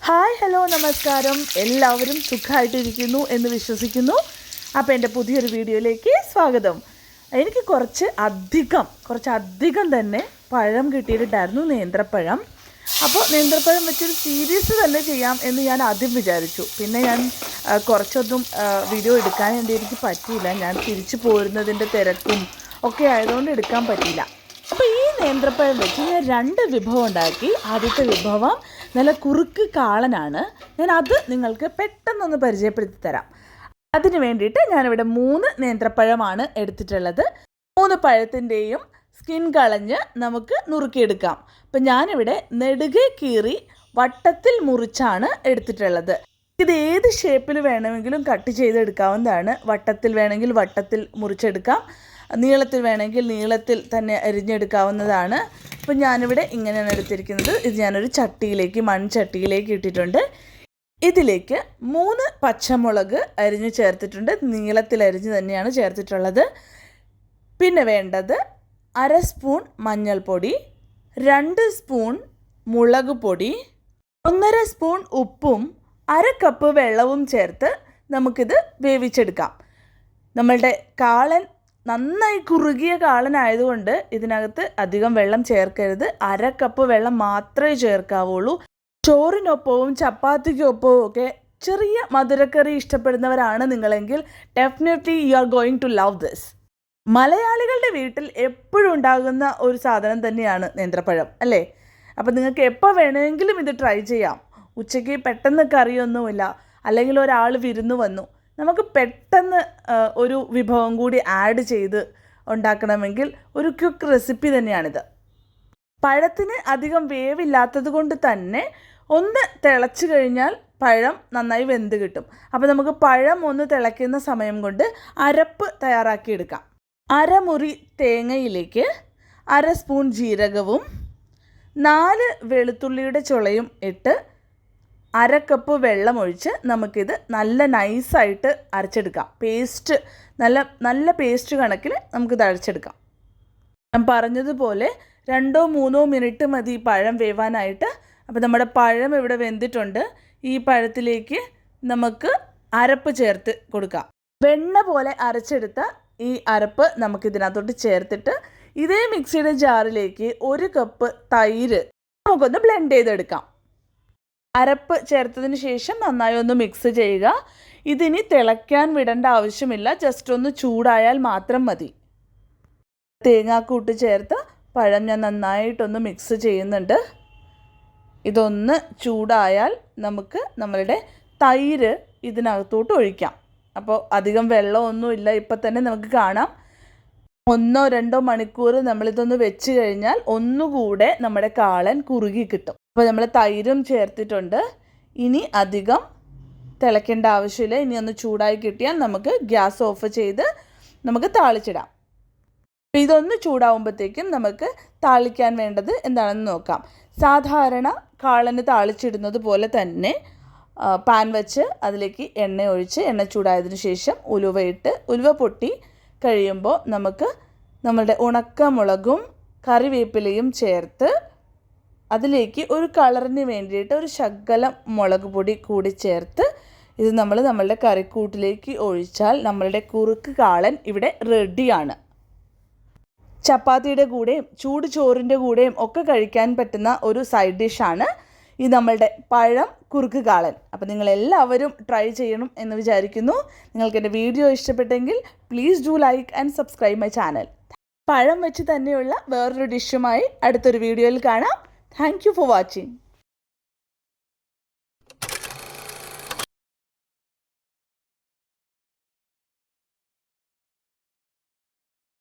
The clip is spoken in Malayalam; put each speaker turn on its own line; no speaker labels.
ഹായ് ഹലോ നമസ്കാരം. എല്ലാവരും സുഖമായിട്ടിരിക്കുന്നു എന്ന് വിശ്വസിക്കുന്നു. അപ്പോൾ എൻ്റെ പുതിയൊരു വീഡിയോയിലേക്ക് സ്വാഗതം. എനിക്ക് കുറച്ചധികം തന്നെ പഴം കിട്ടിയിട്ടുണ്ടായിരുന്നു, നേന്ത്രപ്പഴം. അപ്പോൾ നേന്ത്രപ്പഴം വെച്ചൊരു സീരീസ് തന്നെ ചെയ്യാം എന്ന് ഞാൻ ആദ്യം വിചാരിച്ചു. പിന്നെ ഞാൻ കുറച്ചൊന്നും വീഡിയോ എടുക്കാൻ വേണ്ടി എനിക്ക് പറ്റിയില്ല. ഞാൻ തിരിച്ചു പോരുന്നതിൻ്റെ തിരക്കും ഒക്കെ ആയതുകൊണ്ട് എടുക്കാൻ പറ്റിയില്ല. അപ്പോൾ ഈ നേന്ത്രപ്പഴം വെച്ച് ഞാൻ 2 വിഭവം ഉണ്ടാക്കി. ആദ്യത്തെ വിഭവം നല്ല കുറുക്ക് കാളനാണ്. ഞാൻ അത് നിങ്ങൾക്ക് പെട്ടെന്നൊന്ന് പരിചയപ്പെടുത്തി തരാം. അതിന് വേണ്ടിയിട്ട് ഞാനിവിടെ 3 നേന്ത്രപ്പഴമാണ് എടുത്തിട്ടുള്ളത്. 3 പഴത്തിൻ്റെയും സ്കിൻ കളഞ്ഞ് നമുക്ക് നുറുക്കിയെടുക്കാം. അപ്പം ഞാനിവിടെ നെടുകെ കീറി വട്ടത്തിൽ മുറിച്ചാണ് എടുത്തിട്ടുള്ളത്. ഇത് ഏത് ഷേപ്പിൽ വേണമെങ്കിലും കട്ട് ചെയ്തെടുക്കാവുന്നതാണ്. വട്ടത്തിൽ വേണമെങ്കിൽ വട്ടത്തിൽ മുറിച്ചെടുക്കാം, നീളത്തിൽ വേണമെങ്കിൽ നീളത്തിൽ തന്നെ അരിഞ്ഞെടുക്കാവുന്നതാണ്. അപ്പം ഞാനിവിടെ ഇങ്ങനെയാണ് എടുത്തിരിക്കുന്നത്. ഇത് ഞാനൊരു മൺചട്ടിയിലേക്ക് ഇട്ടിട്ടുണ്ട്. ഇതിലേക്ക് 3 പച്ചമുളക് അരിഞ്ഞ് ചേർത്തിട്ടുണ്ട്. നീളത്തിൽ അരിഞ്ഞ് തന്നെയാണ് ചേർത്തിട്ടുള്ളത്. പിന്നെ വേണ്ടത് 1/2 സ്പൂൺ മഞ്ഞൾപ്പൊടി, 2 സ്പൂൺ മുളക് പൊടി, 1/2 സ്പൂൺ ഉപ്പും 1/2 കപ്പ് വെള്ളവും ചേർത്ത് നമുക്കിത് വേവിച്ചെടുക്കാം. നമ്മളുടെ കാളൻ നന്നായി കുറുകിയ കാളനായതുകൊണ്ട് ഇതിനകത്ത് അധികം വെള്ളം ചേർക്കരുത്. 1/2 കപ്പ് വെള്ളം മാത്രമേ ചേർക്കാവുള്ളൂ. ചോറിനൊപ്പവും ചപ്പാത്തിക്കൊപ്പവും ഒക്കെ ചെറിയ മധുരക്കറി ഇഷ്ടപ്പെടുന്നവരാണ് നിങ്ങളെങ്കിൽ definitely you are going to love this. മലയാളികളുടെ വീട്ടിൽ എപ്പോഴും ഉണ്ടാകുന്ന ഒരു സാധനം തന്നെയാണ് നേന്ത്രപ്പഴം, അല്ലേ? അപ്പം നിങ്ങൾക്ക് എപ്പോൾ വേണമെങ്കിലും ഇത് ട്രൈ ചെയ്യാം. ഉച്ചയ്ക്ക് പെട്ടെന്ന് കറിയൊന്നുമില്ല, അല്ലെങ്കിൽ ഒരാൾ വിരുന്ന് വന്നു, നമുക്ക് പെട്ടെന്ന് ഒരു വിഭവം കൂടി ആഡ് ചെയ്ത് ഉണ്ടാക്കണമെങ്കിൽ ഒരു ക്വിക്ക് റെസിപ്പി തന്നെയാണിത്. പഴത്തിന് അധികം വേവില്ലാത്തത് കൊണ്ട് തന്നെ ഒന്ന് തിളച്ച് കഴിഞ്ഞാൽ പഴം നന്നായി വെന്ത് കിട്ടും. അപ്പോൾ നമുക്ക് പഴം ഒന്ന് തിളയ്ക്കുന്ന സമയം കൊണ്ട് അരപ്പ് തയ്യാറാക്കിയെടുക്കാം. 1/2 മുറി തേങ്ങയിലേക്ക് 1/2 സ്പൂൺ ജീരകവും 4 വെളുത്തുള്ളിയുടെ ചുളയും ഇട്ട് 1/2 കപ്പ് വെള്ളം ഒഴിച്ച് നമുക്കിത് നല്ല നൈസായിട്ട് അരച്ചെടുക്കാം. നല്ല പേസ്റ്റ് കണക്കിൽ നമുക്കിത് അരച്ചെടുക്കാം. ഞാൻ പറഞ്ഞതുപോലെ 2-3 മിനിറ്റ് മതി പഴം വേവാനായിട്ട്. അപ്പോൾ നമ്മുടെ പഴം ഇവിടെ വെന്തിട്ടുണ്ട്. ഈ പഴത്തിലേക്ക് നമുക്ക് അരപ്പ് ചേർത്ത് കൊടുക്കാം. വെണ്ണ പോലെ അരച്ചെടുത്ത ഈ അരപ്പ് നമുക്കിതിനകത്തോട്ട് ചേർത്തിട്ട് ഇതേ മിക്സിയുടെ ജാറിലേക്ക് 1 കപ്പ് തൈര് നമുക്കൊന്ന് ബ്ലെൻഡ് ചെയ്തെടുക്കാം. അരപ്പ് ചേർത്തതിന് ശേഷം നന്നായി ഒന്ന് മിക്സ് ചെയ്യുക. ഇതിനി തിളയ്ക്കാൻ വിടേണ്ട ആവശ്യമില്ല, ജസ്റ്റ് ഒന്ന് ചൂടായാൽ മാത്രം മതി. തേങ്ങാക്കൂട്ട് ചേർത്ത് പഴം ഞാൻ നന്നായിട്ടൊന്ന് മിക്സ് ചെയ്യുന്നുണ്ട്. ഇതൊന്ന് ചൂടായാൽ നമുക്ക് നമ്മളുടെ തൈര് ഇതിനകത്തോട്ട് ഒഴിക്കാം. അപ്പോൾ അധികം വെള്ളമൊന്നുമില്ല, ഇപ്പം തന്നെ നമുക്ക് കാണാം. 1-2 മണിക്കൂർ നമ്മളിതൊന്ന് വെച്ച് കഴിഞ്ഞാൽ ഒന്നുകൂടെ നമ്മുടെ കാളൻ കുറുകി കിട്ടും. അപ്പോൾ നമ്മൾ തൈരും ചേർത്തിട്ടുണ്ട്. ഇനി അധികം തിളയ്ക്കേണ്ട ആവശ്യമില്ല. ഇനി ഒന്ന് ചൂടായി കിട്ടിയാൽ നമുക്ക് ഗ്യാസ് ഓഫ് ചെയ്ത് നമുക്ക് താളിച്ചിടാം. അപ്പോൾ ഇതൊന്ന് ചൂടാവുമ്പോഴത്തേക്കും നമുക്ക് താളിക്കാൻ വേണ്ടത് എന്താണെന്ന് നോക്കാം. സാധാരണ കാളന് താളിച്ചിടുന്നത് പോലെ തന്നെ പാൻ വെച്ച് അതിലേക്ക് എണ്ണ ഒഴിച്ച് എണ്ണ ചൂടായതിനു ശേഷം ഉലുവ പൊട്ടി കഴിയുമ്പോൾ നമുക്ക് നമ്മളുടെ ഉണക്കമുളകും കറിവേപ്പിലയും ചേർത്ത് അതിലേക്ക് ഒരു കളറിന് വേണ്ടിയിട്ട് ഒരു ശകലം മുളക് പൊടി കൂടി ചേർത്ത് ഇത് നമ്മളുടെ കറിക്കൂട്ടിലേക്ക് ഒഴിച്ചാൽ നമ്മളുടെ കുറുക്ക് കാളൻ ഇവിടെ റെഡിയാണ്. ചപ്പാത്തിയുടെ കൂടെയും ചൂട് ചോറിൻ്റെ കൂടെയും ഒക്കെ കഴിക്കാൻ പറ്റുന്ന ഒരു സൈഡ് ഡിഷാണ് ഈ നമ്മളുടെ പഴം കുറുക്ക് കാളൻ. അപ്പോൾ നിങ്ങളെല്ലാവരും ട്രൈ ചെയ്യണം എന്ന് വിചാരിക്കുന്നു. നിങ്ങൾക്ക് എൻ്റെ വീഡിയോ ഇഷ്ടപ്പെട്ടെങ്കിൽ please do like and subscribe my channel. പഴം വെച്ച് തന്നെയുള്ള വേറൊരു ഡിഷുമായി അടുത്തൊരു വീഡിയോയിൽ കാണാം. Thank you for watching.